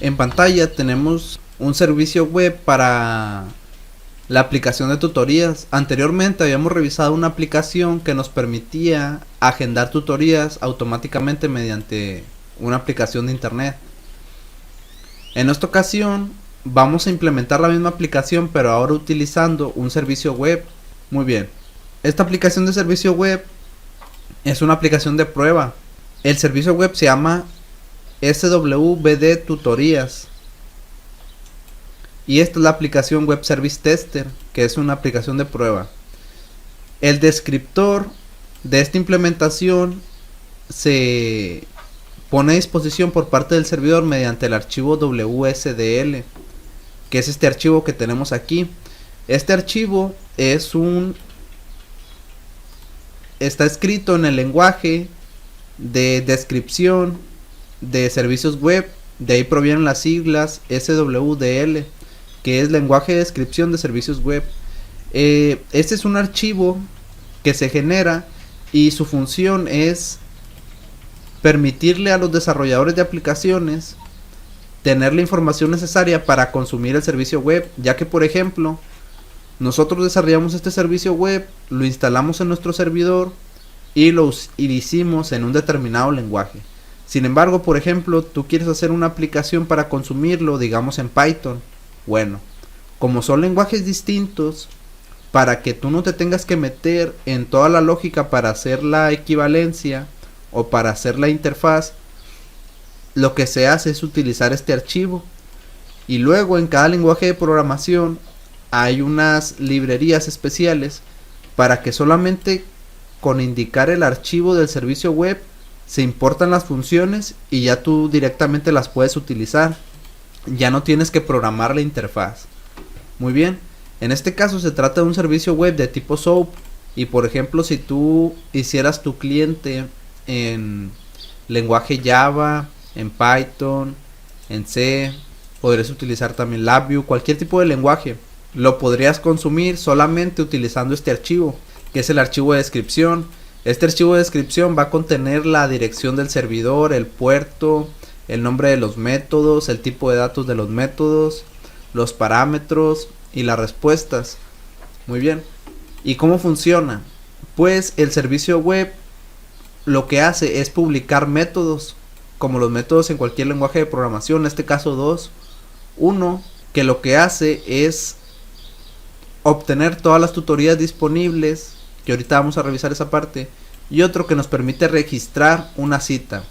En pantalla tenemos un servicio web para la aplicación de tutorías. Anteriormente habíamos revisado una aplicación que nos permitía agendar tutorías automáticamente mediante una aplicación de internet. En esta ocasión vamos a implementar la misma aplicación, pero ahora utilizando un servicio web. Muy bien, esta aplicación de servicio web es una aplicación de prueba. El servicio web se llama SWBD Tutorías. Y esta es la aplicación Web Service Tester, que es una aplicación de prueba. El descriptor de esta implementación se pone a disposición por parte del servidor mediante el archivo WSDL, que es este archivo que tenemos aquí. Este archivo está escrito en el lenguaje de descripción de servicios web. De ahí provienen las siglas SWDL, que es lenguaje de descripción de servicios web. Este es un archivo que se genera y su función es permitirle a los desarrolladores de aplicaciones tener la información necesaria para consumir el servicio web, ya que por ejemplo nosotros desarrollamos este servicio web, lo instalamos en nuestro servidor y lo hicimos en un determinado lenguaje. Sin embargo, por ejemplo, tú quieres hacer una aplicación para consumirlo, digamos en Python. Bueno, como son lenguajes distintos, para que tú no te tengas que meter en toda la lógica para hacer la equivalencia o para hacer la interfaz, lo que se hace es utilizar este archivo. Y luego en cada lenguaje de programación hay unas librerías especiales para que solamente con indicar el archivo del servicio web se importan las funciones y ya tú directamente las puedes utilizar. Ya no tienes que programar la interfaz. Muy bien, en este caso se trata de un servicio web de tipo SOAP. Y por ejemplo, si tú hicieras tu cliente en lenguaje Java, en Python, en C, podrías utilizar también LabVIEW, cualquier tipo de lenguaje. Lo podrías consumir solamente utilizando este archivo, que es el archivo de descripción. Este archivo de descripción va a contener la dirección del servidor, el puerto, el nombre de los métodos, el tipo de datos de los métodos, los parámetros y las respuestas. Muy bien. ¿Y cómo funciona? Pues el servicio web lo que hace es publicar métodos, como los métodos en cualquier lenguaje de programación, en este caso dos. Uno que lo que hace es obtener todas las tutorías disponibles, que ahorita vamos a revisar esa parte, y otro que nos permite registrar una cita.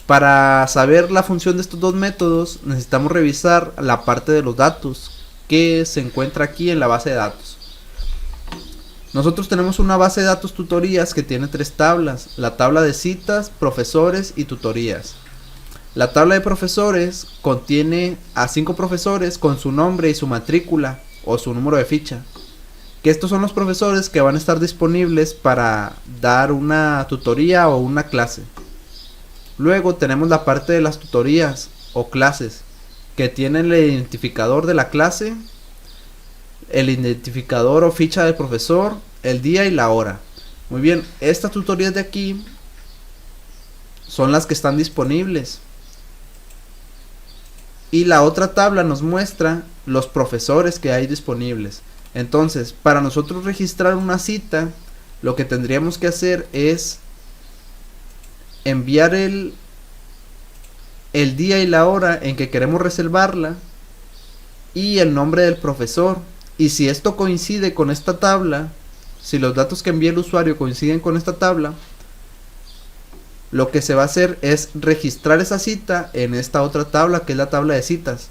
Para saber la función de estos dos métodos necesitamos revisar la parte de los datos que se encuentra aquí en la base de datos. Nosotros tenemos una base de datos tutorías que tiene tres tablas: la tabla de citas, profesores y tutorías. La tabla de profesores contiene a 5 profesores con su nombre y su matrícula o su número de ficha, que estos son los profesores que van a estar disponibles para dar una tutoría o una clase. Luego tenemos la parte de las tutorías o clases, que tienen el identificador de la clase, el identificador o ficha del profesor, el día y la hora. Muy bien, estas tutorías de aquí son las que están disponibles. Y la otra tabla nos muestra los profesores que hay disponibles. Entonces, para nosotros registrar una cita, lo que tendríamos que hacer es enviar el día y la hora en que queremos reservarla y el nombre del profesor. Y si esto coincide con esta tabla, si los datos que envía el usuario coinciden con esta tabla, lo que se va a hacer es registrar esa cita en esta otra tabla, que es la tabla de citas,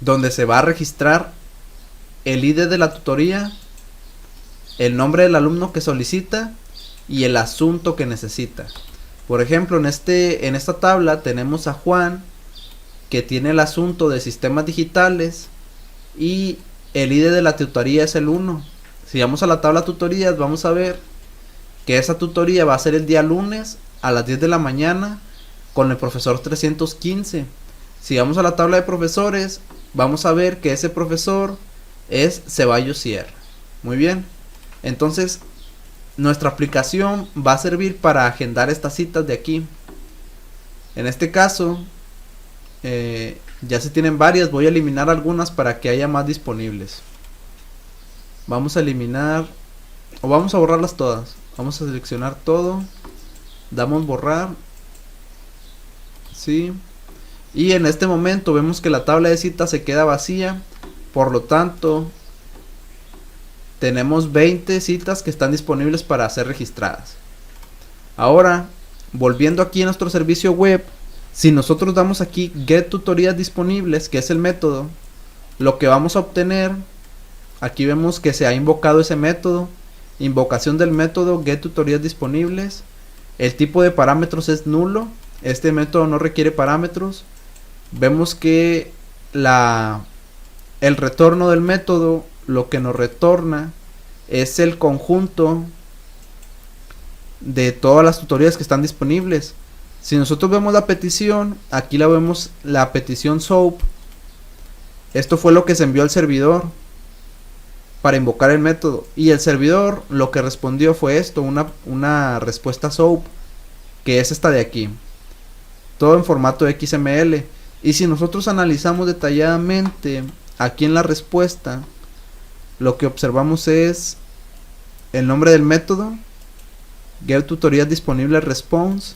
donde se va a registrar el ID de la tutoría, el nombre del alumno que solicita y el asunto que necesita. Por ejemplo, en esta tabla tenemos a Juan, que tiene el asunto de sistemas digitales y el ID de la tutoría es el 1. Si vamos a la tabla tutorías, vamos a ver que esa tutoría va a ser el día lunes a las 10 de la mañana con el profesor 315. Si vamos a la tabla de profesores, vamos a ver que ese profesor es Ceballos Sierra. Muy bien, entonces nuestra aplicación va a servir para agendar estas citas de aquí. En este caso Ya se tienen varias, voy a eliminar algunas para que haya más disponibles. Vamos a eliminar, o vamos a borrarlas todas. Vamos a seleccionar todo, damos borrar, sí. Y en este momento vemos que la tabla de citas se queda vacía, por lo tanto tenemos 20 citas que están disponibles para ser registradas. Ahora, volviendo aquí a nuestro servicio web, si nosotros damos aquí get tutorías disponibles, que es el método, lo que vamos a obtener, aquí vemos que se ha invocado ese método, invocación del método get tutorías disponibles, el tipo de parámetros es nulo, este método no requiere parámetros, vemos que el retorno del método lo que nos retorna es el conjunto de todas las tutorías que están disponibles. Si nosotros vemos la petición, aquí la vemos, la petición SOAP. Esto fue lo que se envió al servidor para invocar el método, y el servidor lo que respondió fue esto, una respuesta SOAP, que es esta de aquí, todo en formato XML. Y si nosotros analizamos detalladamente aquí en la respuesta, lo que observamos es el nombre del método, get tutorías disponibles response,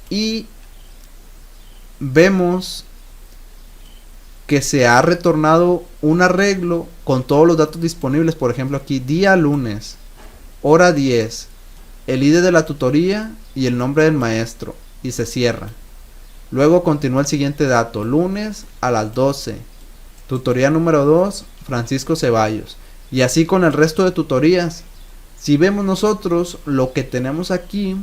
y vemos que se ha retornado un arreglo con todos los datos disponibles. Por ejemplo, aquí día lunes, hora 10, el ID de la tutoría y el nombre del maestro, y se cierra. Luego continúa el siguiente dato, lunes a las 12, tutoría número 2, Francisco Ceballos, y así con el resto de tutorías. Si vemos nosotros, lo que tenemos aquí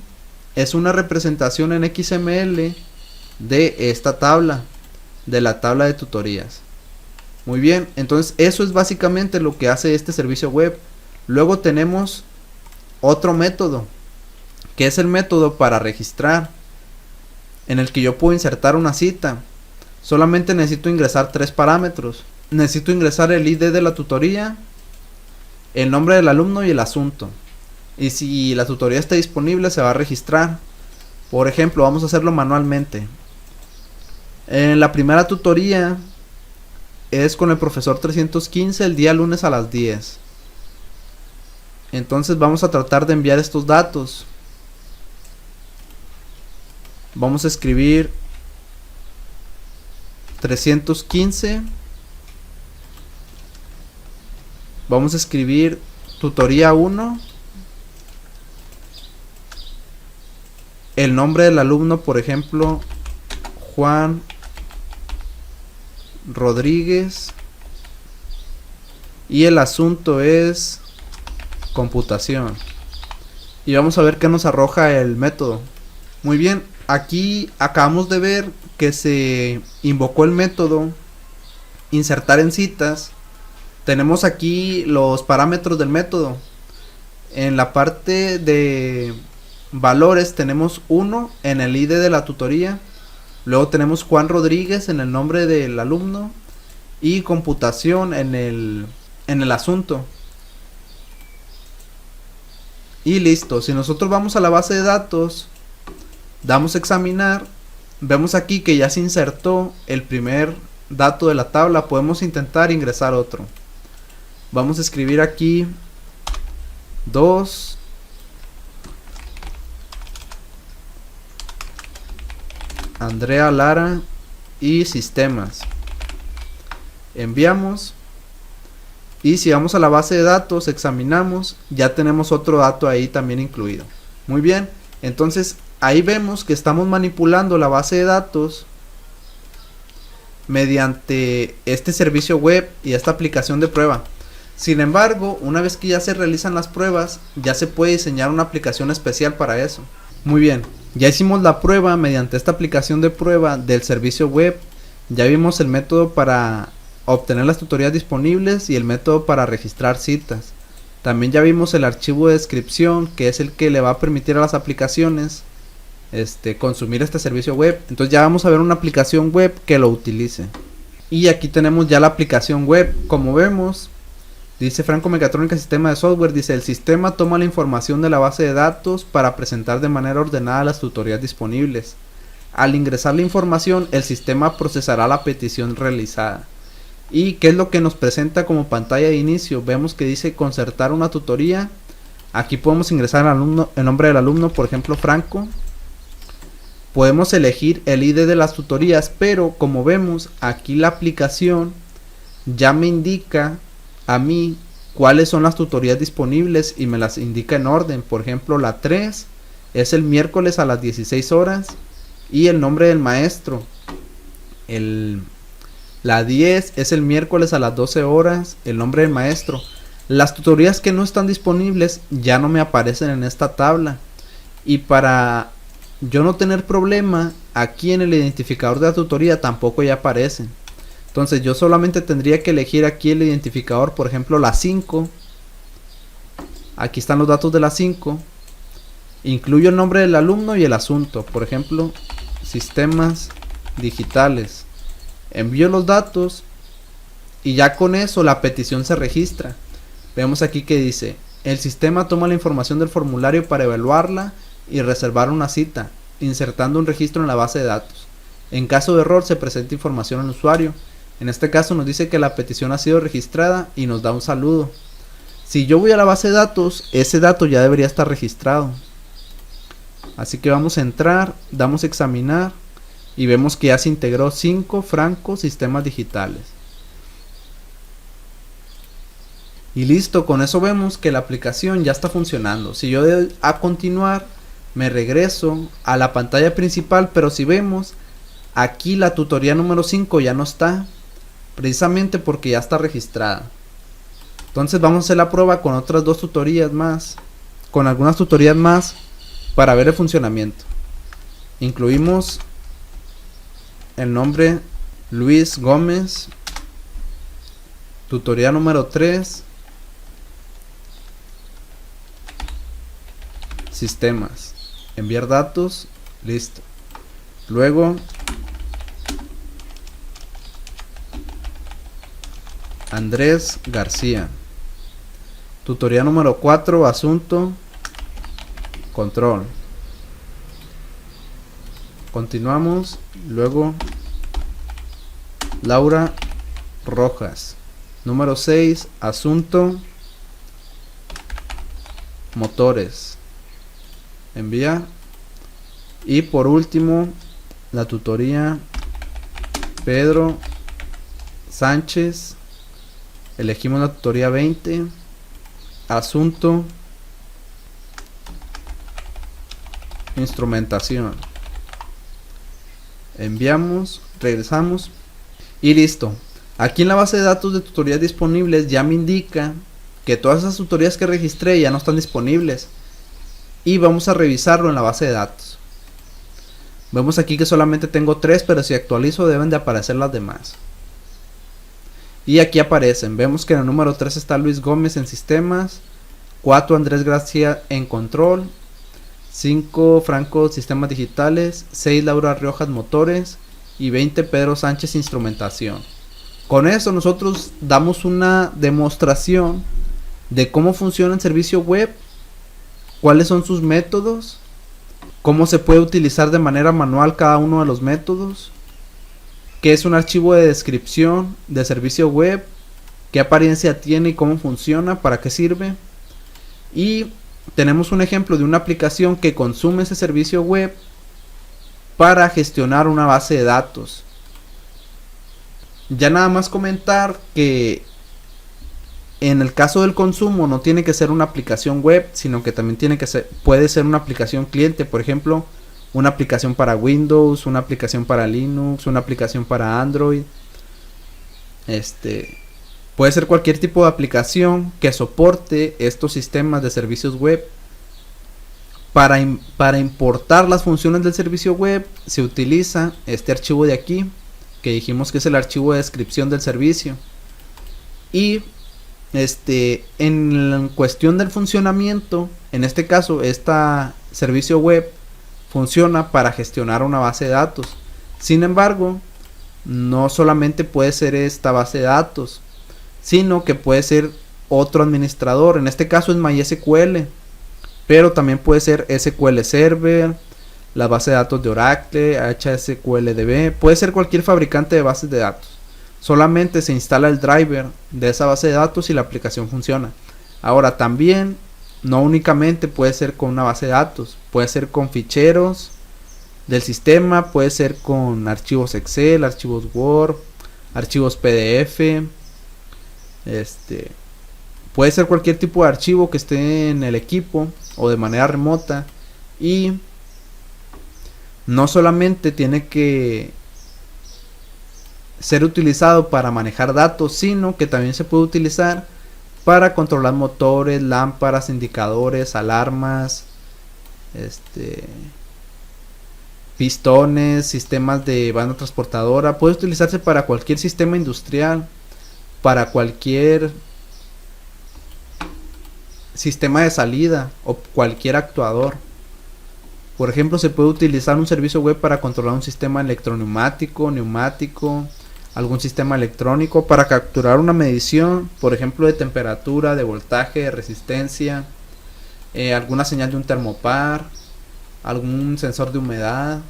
es una representación en XML de esta tabla, de la tabla de tutorías. Muy bien, entonces eso es básicamente lo que hace este servicio web. Luego tenemos otro método, que es el método para registrar, en el que yo puedo insertar una cita. Solamente necesito ingresar 3 parámetros. Necesito ingresar el ID de la tutoría, el nombre del alumno y el asunto. Y si la tutoría está disponible, se va a registrar. Por ejemplo, vamos a hacerlo manualmente. En la primera tutoría es con el profesor 315 el día lunes a las 10. Entonces vamos a tratar de enviar estos datos. Vamos a escribir 315. Vamos a escribir tutoría 1. El nombre del alumno, por ejemplo, Juan Rodríguez. Y el asunto es computación. Y vamos a ver qué nos arroja el método. Muy bien, aquí acabamos de ver que se invocó el método insertar en citas. Tenemos aquí los parámetros del método. En la parte de valores tenemos 1 en el ID de la tutoría. Luego tenemos Juan Rodríguez en el nombre del alumno. Y computación en el asunto. Y listo. Si nosotros vamos a la base de datos, damos a examinar, vemos aquí que ya se insertó el primer dato de la tabla. Podemos intentar ingresar otro. Vamos a escribir aquí 2 Andrea Lara y sistemas. Enviamos. Y si vamos a la base de datos, examinamos, ya tenemos otro dato ahí también incluido. Muy bien, entonces ahí vemos que estamos manipulando la base de datos mediante este servicio web y esta aplicación de prueba. Sin embargo, una vez que ya se realizan las pruebas, ya se puede diseñar una aplicación especial para eso. Muy bien, ya hicimos la prueba mediante esta aplicación de prueba del servicio web. Ya vimos el método para obtener las tutorías disponibles y el método para registrar citas. También ya vimos el archivo de descripción, que es el que le va a permitir a las aplicaciones consumir este servicio web. Entonces ya vamos a ver una aplicación web que lo utilice. Y aquí tenemos ya la aplicación web. Como vemos, dice Franco Mecatrónica Sistema de Software, dice: el sistema toma la información de la base de datos para presentar de manera ordenada las tutorías disponibles. Al ingresar la información, el sistema procesará la petición realizada. ¿Y qué es lo que nos presenta como pantalla de inicio? Vemos que dice concertar una tutoría. Aquí podemos ingresar el nombre del alumno, por ejemplo Franco. Podemos elegir el ID de las tutorías, pero como vemos aquí la aplicación ya me indica a mí cuáles son las tutorías disponibles y me las indica en orden. Por ejemplo, la 3 es el miércoles a las 16 horas y el nombre del maestro. La 10 es el miércoles a las 12 horas, el nombre del maestro. Las tutorías que no están disponibles ya no me aparecen en esta tabla. Y para yo no tener problema, aquí en el identificador de la tutoría tampoco ya aparecen. Entonces yo solamente tendría que elegir aquí el identificador, por ejemplo la 5. Aquí están los datos de la 5. Incluyo el nombre del alumno y el asunto, por ejemplo, sistemas digitales. Envío los datos y ya con eso la petición se registra. Vemos aquí que dice, el sistema toma la información del formulario para evaluarla y reservar una cita, insertando un registro en la base de datos. En caso de error se presenta información al usuario. En este caso nos dice que la petición ha sido registrada y nos da un saludo. Si yo voy a la base de datos, ese dato ya debería estar registrado. Así que vamos a entrar, damos a examinar y vemos que ya se integró 5 Franco sistemas digitales. Y listo, con eso vemos que la aplicación ya está funcionando. Si yo doy a continuar, me regreso a la pantalla principal, pero si vemos, aquí la tutoría número 5 ya no está, precisamente porque ya está registrada. Entonces vamos a hacer la prueba con otras dos tutorías más, con algunas tutorías más, para ver el funcionamiento. Incluimos el nombre Luis Gómez, tutoría número 3, sistemas, enviar datos, listo. Luego Andrés García, tutoría número 4, asunto, control. Continuamos. Luego Laura Rojas, número 6, asunto, motores, enviar. Y por último la tutoría Pedro Sánchez, elegimos la tutoría 20, asunto, instrumentación, enviamos, regresamos y listo. Aquí en la base de datos de tutorías disponibles ya me indica que todas esas tutorías que registré ya no están disponibles y vamos a revisarlo en la base de datos. Vemos aquí que solamente tengo 3, pero si actualizo deben de aparecer las demás. Y aquí aparecen, vemos que en el número 3 está Luis Gómez en sistemas, 4 Andrés García en control, 5 Franco sistemas digitales, 6 Laura Riojas motores y 20 Pedro Sánchez instrumentación. Con eso nosotros damos una demostración de cómo funciona el servicio web, cuáles son sus métodos, cómo se puede utilizar de manera manual cada uno de los métodos, qué es un archivo de descripción de servicio web, qué apariencia tiene y cómo funciona, para qué sirve. Y tenemos un ejemplo de una aplicación que consume ese servicio web para gestionar una base de datos. Ya nada más comentar que en el caso del consumo no tiene que ser una aplicación web, sino que también puede ser una aplicación cliente, por ejemplo, una aplicación para Windows, una aplicación para Linux, una aplicación para Android. Puede ser cualquier tipo de aplicación que soporte estos sistemas de servicios web. Para importar las funciones del servicio web se utiliza este archivo de aquí, que dijimos que es el archivo de descripción del servicio. Y en cuestión del funcionamiento, en este caso este servicio web funciona para gestionar una base de datos. Sin embargo, no solamente puede ser esta base de datos, sino que puede ser otro administrador. En este caso es MySQL, pero también puede ser SQL Server, la base de datos de Oracle, HSQLDB, puede ser cualquier fabricante de bases de datos. Solamente se instala el driver de esa base de datos y la aplicación funciona. Ahora también, no únicamente puede ser con una base de datos, puede ser con ficheros del sistema, puede ser con archivos Excel, archivos Word, archivos PDF, puede ser cualquier tipo de archivo que esté en el equipo o de manera remota. Y no solamente tiene que ser utilizado para manejar datos, sino que también se puede utilizar para controlar motores, lámparas, indicadores, alarmas, pistones, sistemas de banda transportadora. Puede utilizarse para cualquier sistema industrial, para cualquier sistema de salida o cualquier actuador. Por ejemplo, se puede utilizar un servicio web para controlar un sistema electroneumático, neumático, algún sistema electrónico, para capturar una medición, por ejemplo, de temperatura, de voltaje, de resistencia, alguna señal de un termopar, algún sensor de humedad.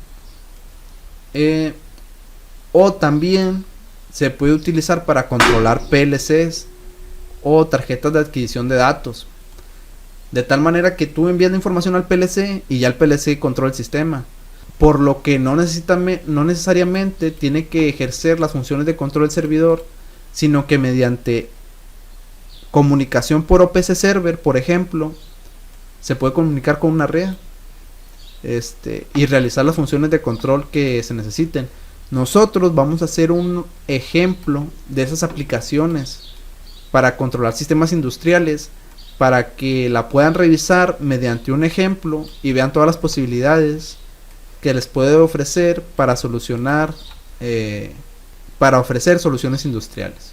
O también se puede utilizar para controlar PLCs o tarjetas de adquisición de datos, de tal manera que tú envías la información al PLC y ya el PLC controla el sistema, por lo que no necesariamente tiene que ejercer las funciones de control del servidor, sino que mediante comunicación por OPC server, por ejemplo, se puede comunicar con una red y realizar las funciones de control que se necesiten. Nosotros vamos a hacer un ejemplo de esas aplicaciones para controlar sistemas industriales, para que la puedan revisar mediante un ejemplo y vean todas las posibilidades que les puede ofrecer para solucionar, para ofrecer soluciones industriales.